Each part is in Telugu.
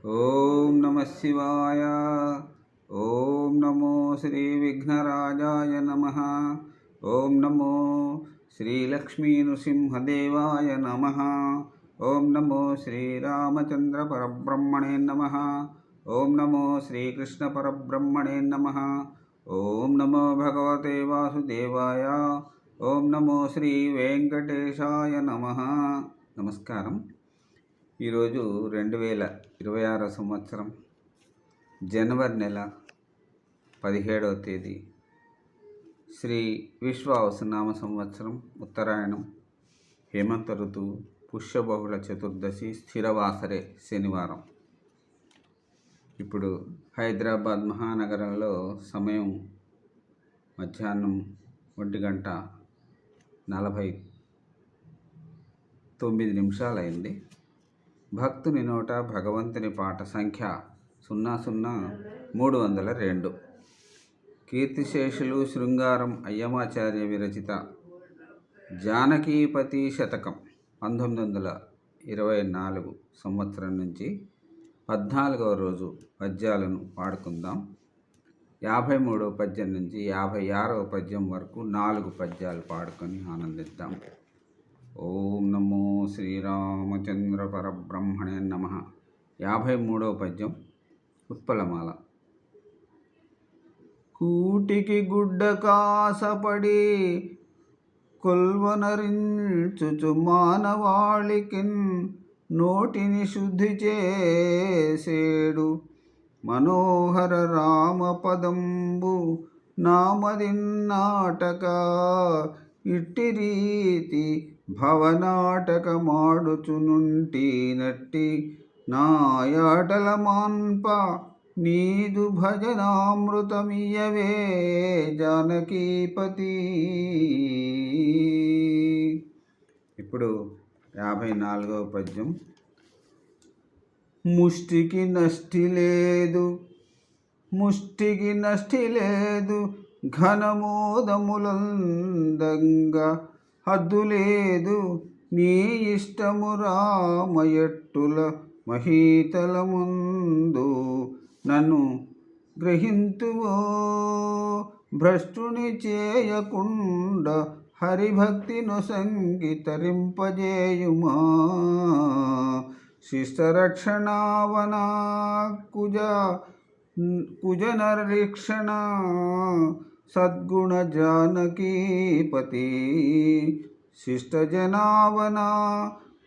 ఓం నమ శివాయ. ఓం నమో శ్రీ విఘ్నరాజాయ నమ. ఓం నమో శ్రీలక్ష్మీ నృసింహదేవాయ నమ. ఓం నమో శ్రీరామచంద్ర పరబ్రహ్మణే నమ. ఓం నమో శ్రీకృష్ణ పరబ్రహ్మణే నమ. ఓం నమో భగవతే వాసుదేవాయ. ఓం నమో శ్రీ వెంకటేశాయ నమ. నమస్కారం. ఈరోజు 2026 సంవత్సరం జనవరి నెల 17వ తేదీ, శ్రీ విశ్వావసునామ సంవత్సరం, ఉత్తరాయణం, హేమంత ఋతువు, పుష్యబహుళ చతుర్దశి, స్థిరవాసరే, శనివారం. ఇప్పుడు హైదరాబాద్ మహానగరంలో సమయం మధ్యాహ్నం 1:49 అయింది. భక్తుని నోట భగవంతుని పాట సంఖ్య 00302. కీర్తిశేషులు శృంగారం అయ్యమాచార్య విరచిత జానకీపతి శతకం 1924 సంవత్సరం నుంచి 14వ రోజు పద్యాలను పాడుకుందాం. 53వ పద్యం నుంచి 56వ పద్యం వరకు 4 పద్యాలు పాడుకొని ఆనందిద్దాం. ఓం నమో శ్రీరామచంద్ర పరబ్రహ్మణే నమ. 53వ పద్యం ఉత్పలమాల. కూటికి గుడ్డ కాసపడి కొల్వనరించుచు మానవాళికిన్ నోటిని శుద్ధి చేసేడు మనోహర రామపదంబు నామదిన్నాటక ఇట్టి రీతి భవనాటకమాడుచునుంటి నట్టి నాయాటల మాన్ప నీదు భజనామృతమియవే జానకీపతి. ఇప్పుడు 54వ పద్యం. ముష్టికి నష్టి లేదు ఘనమోదములందంగా హద్దు లేదు నీ ఇష్టము రామయట్టుల మహీతలముందు నన్ను గ్రహింతువో భ్రష్టుని చేయకుండ హరిభక్తి నొసంగి తరింపజేయుమా శిష్టరక్షణావనా కుజనరీక్షణ సద్గుణ జానకీపతి శిష్టజనావనా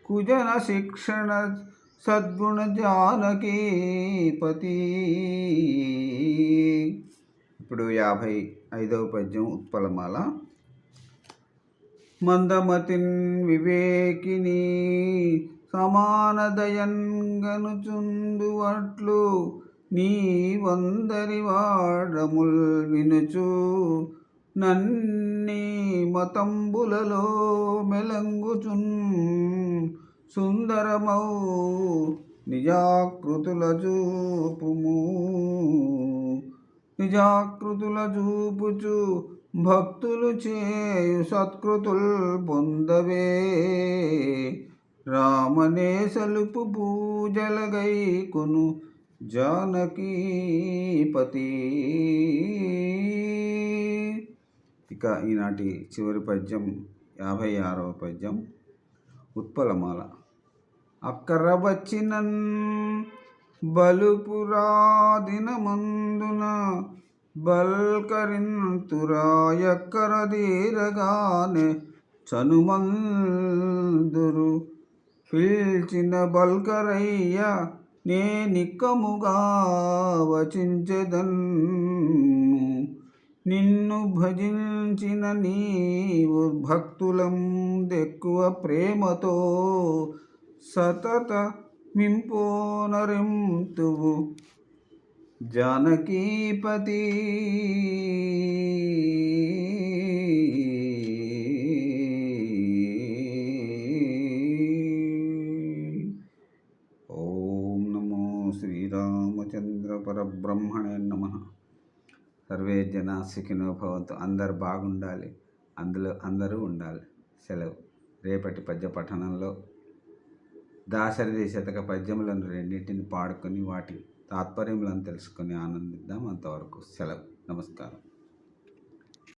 కుజన శిక్షణ సద్గుణ జానకీపతి. ఇప్పుడు 55వ పద్యం ఉత్పలమాల. మందమతిన్ వివేకిని సమానదయంగనుచుందువట్లు నీ వందరి వాడముల్ వినుచు నన్ని మతంబులలో మెలంగుచున్ సుందరమౌ నిజాకృతుల చూపుచు భక్తులు చేయు సత్కృతుల్ పొందవే రామనే సలుపు పూజలగైకును జానకీపతి. ఇక ఈనాటి చివరి పద్యం 56వ పద్యం ఉత్పలమాల. అక్కర వచ్చినన్ బలుపురాదినమందున బల్కరింతురాయక్కర దీరగానే చనుమందురు పిల్చిన బల్కరయ్య నే నిక్కముగా వచించెదన్ నిన్ను భజించిన నీవు భక్తులం దెక్కువ ప్రేమతో సతత మింపోనరింతువు జానకీపతి. ఓం నమో శ్రీరామచంద్ర పరబ్రహ్మణే నమ. సర్వే జనా సుఖినో భవంతు. అందరు బాగుండాలి, అందరూ ఉండాలి. సెలవు. రేపటి పద్య పఠనంలో దాశరథి శతక పద్యములను రెండింటిని పాడుకొని వాటి తాత్పర్యములను తెలుసుకొని ఆనందిద్దాం. అంతవరకు సెలవు. నమస్కారం.